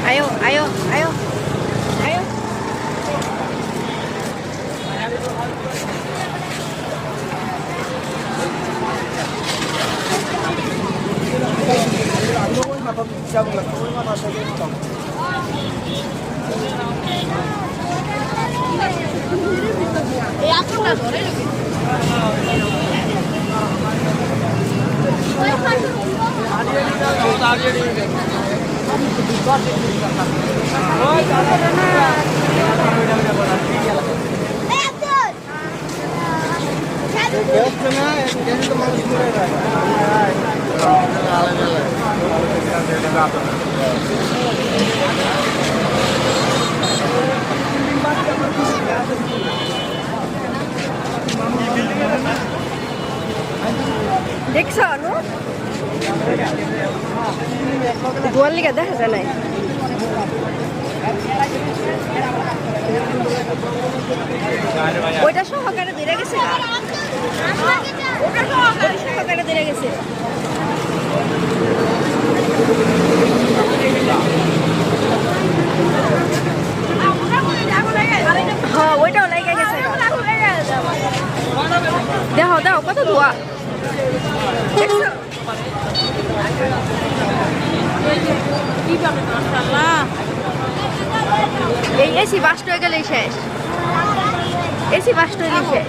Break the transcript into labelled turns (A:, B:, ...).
A: Ayo, ayo, ayo, ayo. দেখছো অনু গোয়াল লিগা দেখা যায় নাই ওইটা সহকারে ধরে গেছে ওটা সহকারে ধরে গেছে হ্যাঁ ওইটাও লেগে গেছে দেখো দেখো কত ধোয়া এই এসি বাস্ট হয়ে গেলেই শেষ এসি বাস্ট হয়ে গেলে শেষ